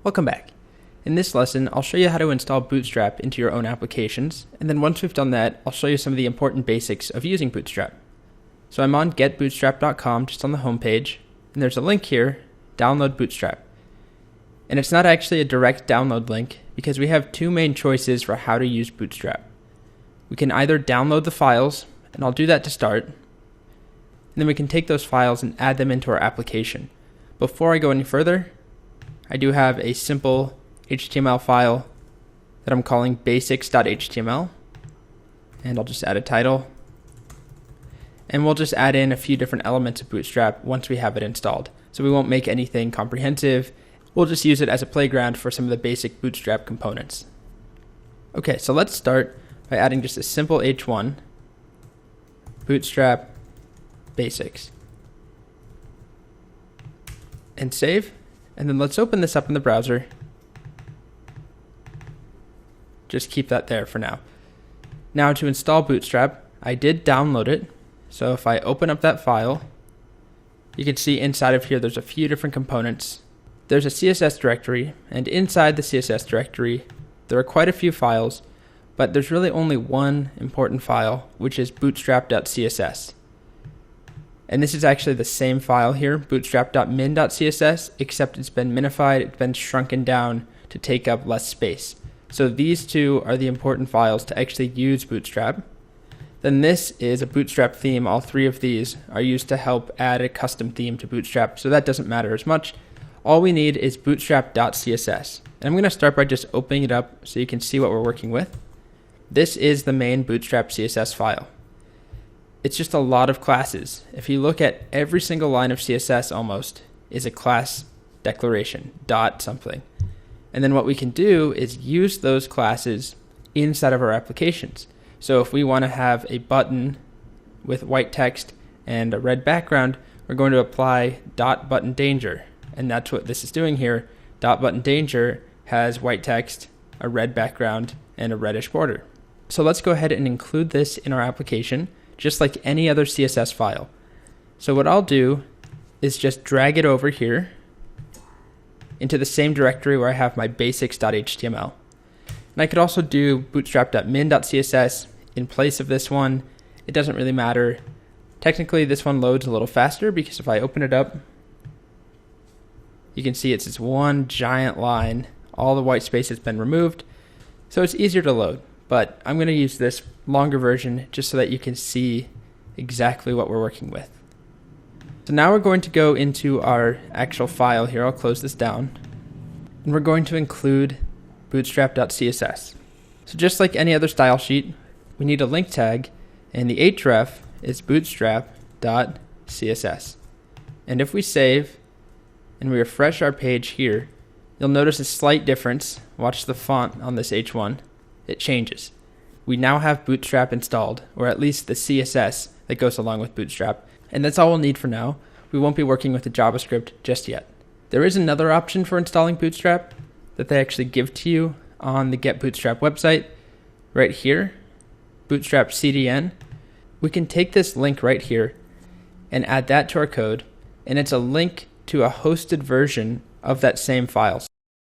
Welcome back. In this lesson, I'll show you how to install Bootstrap into your own applications, and then once we've done that, I'll show you some of the important basics of using Bootstrap. So I'm on getbootstrap.com, just on the home page, and there's a link here, download Bootstrap. And it's not actually a direct download link because we have two main choices for how to use Bootstrap. We can either download the files, and I'll do that to start, and then we can take those files and add them into our application. Before I go any further, I do have a simple HTML file that I'm calling basics.html, and I'll just add a title, and we'll just add in a few different elements of Bootstrap once we have it installed. So we won't make anything comprehensive, we'll just use it as a playground for some of the basic Bootstrap components. Okay, so let's start by adding just a simple h1, Bootstrap basics, and save. And then let's open this up in the browser. Just keep that there for now. Now to install Bootstrap, I did download it. So if I open up that file, you can see inside of here there's a few different components. There's a CSS directory, and inside the CSS directory there are quite a few files, but there's really only one important file, which is bootstrap.css. And this is actually the same file here, bootstrap.min.css, except it's been minified, it's been shrunken down to take up less space. So these two are the important files to actually use Bootstrap. Then this is a Bootstrap theme. All three of these are used to help add a custom theme to Bootstrap, so that doesn't matter as much. All we need is bootstrap.css. And I'm going to start by just opening it up so you can see what we're working with. This is the main Bootstrap CSS file. It's just a lot of classes. If you look at every single line of CSS almost is a class declaration, dot something. And then what we can do is use those classes inside of our applications. So if we want to have a button with white text and a red background, we're going to apply dot button danger. And that's what this is doing here. Dot button danger has white text, a red background, and a reddish border. So let's go ahead and include this in our application, just like any other CSS file. So what I'll do is just drag it over here into the same directory where I have my basics.html. And I could also do bootstrap.min.css in place of this one. It doesn't really matter. Technically this one loads a little faster because if I open it up, you can see it's this one giant line. All the white space has been removed, so it's easier to load. But I'm going to use this longer version just so that you can see exactly what we're working with. So now we're going to go into our actual file here. I'll close this down. And we're going to include bootstrap.css. So just like any other style sheet, we need a link tag, and the href is bootstrap.css. And if we save and we refresh our page here, you'll notice a slight difference. Watch the font on this h1. It changes. We now have Bootstrap installed, or at least the CSS that goes along with Bootstrap, and that's all we'll need for now. We won't be working with the JavaScript just yet. There is another option for installing Bootstrap that they actually give to you on the Get Bootstrap website, right here, Bootstrap CDN. We can take this link right here and add that to our code, and it's a link to a hosted version of that same file.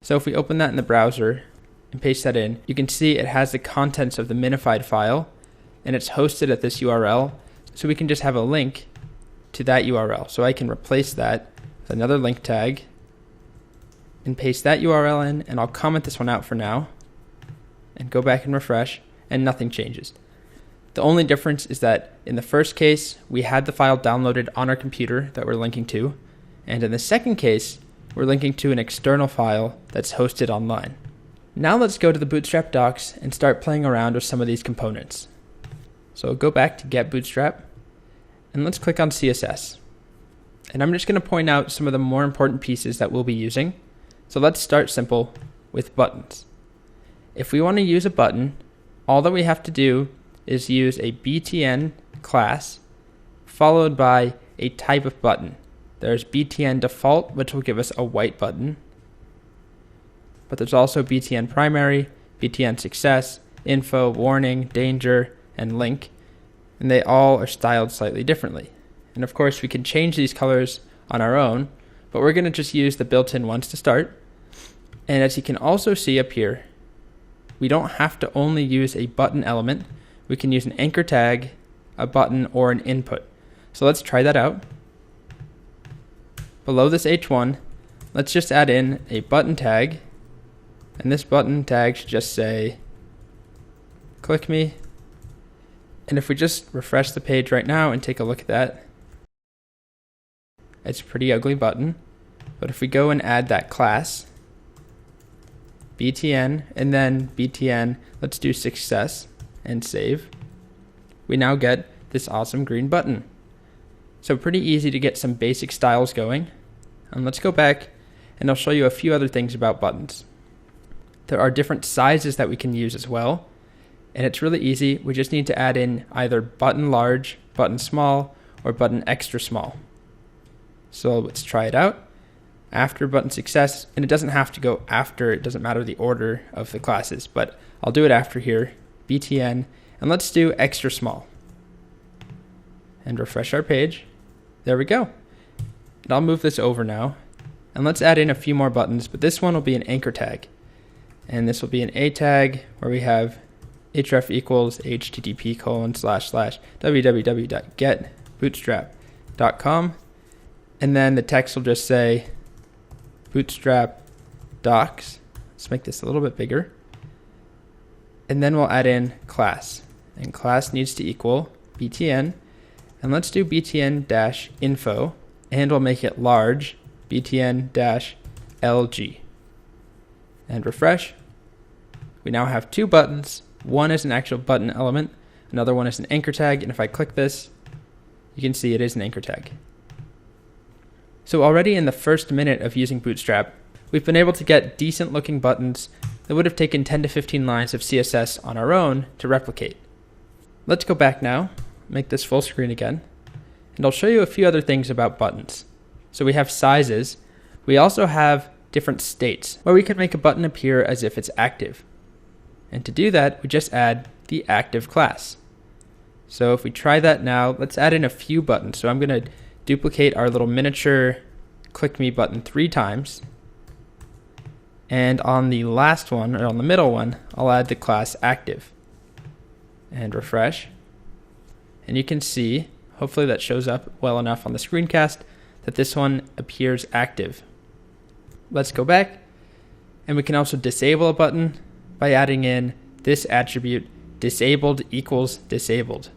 So if we open that in the browser and paste that in, you can see it has the contents of the minified file, and it's hosted at this URL, so we can just have a link to that URL. So I can replace that with another link tag and paste that URL in, and I'll comment this one out for now and go back and refresh, and nothing changes. The only difference is that in the first case, we had the file downloaded on our computer that we're linking to, and in the second case, we're linking to an external file that's hosted online. Now let's go to the Bootstrap docs and start playing around with some of these components. So go back to Get Bootstrap, and let's click on CSS. And I'm just going to point out some of the more important pieces that we'll be using. So let's start simple with buttons. If we want to use a button, all that we have to do is use a btn class followed by a type of button. There's btn default, which will give us a white button. But there's also btn primary, btn success, info, warning, danger, and link. And they all are styled slightly differently. And of course we can change these colors on our own, but we're going to just use the built-in ones to start. And as you can also see up here, we don't have to only use a button element. We can use an anchor tag, a button, or an input. So let's try that out. Below this H1, let's just add in a button tag. And this button tag should just say, click me. And if we just refresh the page right now and take a look at that, it's a pretty ugly button. But if we go and add that class, btn, and then btn, let's do success and save, we now get this awesome green button. So pretty easy to get some basic styles going. And let's go back and I'll show you a few other things about buttons. There are different sizes that we can use as well. And it's really easy. We just need to add in either button large, button small, or button extra small. So let's try it out. After button success, and it doesn't have to go after, it doesn't matter the order of the classes, but I'll do it after here, btn, and let's do extra small. And refresh our page. There we go. And I'll move this over now, and let's add in a few more buttons, but this one will be an anchor tag. And this will be an A tag where we have href equals http://www.getbootstrap.com, and then the text will just say Bootstrap docs. Let's make this a little bit bigger. And then we'll add in class. And class needs to equal btn. And let's do btn-info. And we'll make it large, btn-lg. And refresh. We now have two buttons. One is an actual button element. Another one is an anchor tag. And if I click this, you can see it is an anchor tag. So already in the first minute of using Bootstrap, we've been able to get decent looking buttons that would have taken 10 to 15 lines of CSS on our own to replicate. Let's go back now, make this full screen again, and I'll show you a few other things about buttons. So we have sizes. We also have different states where we can make a button appear as if it's active. And to do that, we just add the active class. So if we try that now, let's add in a few buttons. So I'm going to duplicate our little miniature click me button 3 times. And on the last one, or on the middle one, I'll add the class active. And refresh. And you can see, hopefully that shows up well enough on the screencast, that this one appears active. Let's go back. And we can also disable a button by adding in this attribute, disabled equals disabled.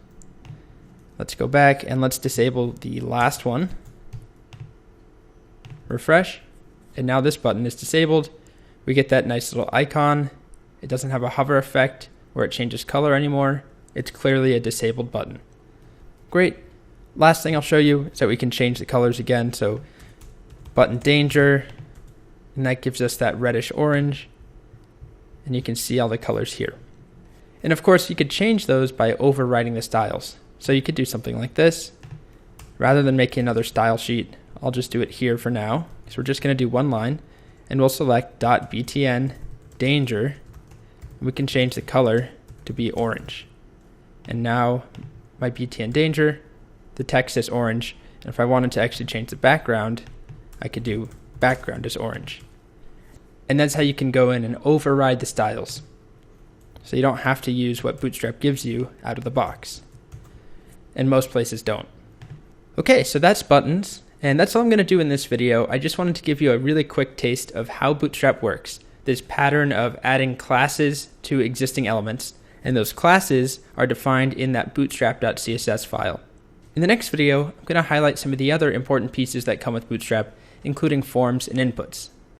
Let's go back and let's disable the last one. Refresh. And now this button is disabled. We get that nice little icon. It doesn't have a hover effect where it changes color anymore. It's clearly a disabled button. Great. Last thing I'll show you is that we can change the colors again. So button danger, and that gives us that reddish orange. And you can see all the colors here. And of course, you could change those by overriding the styles. So you could do something like this. Rather than making another style sheet, I'll just do it here for now, because we're just going to do one line, and we'll select .btn danger. And we can change the color to be orange. And now my btn danger, the text is orange. And if I wanted to actually change the background, I could do background is orange. And that's how you can go in and override the styles. So you don't have to use what Bootstrap gives you out of the box. And most places don't. Okay, so that's buttons, and that's all I'm going to do in this video. I just wanted to give you a really quick taste of how Bootstrap works. This pattern of adding classes to existing elements, and those classes are defined in that bootstrap.css file. In the next video, I'm going to highlight some of the other important pieces that come with Bootstrap, including forms and inputs.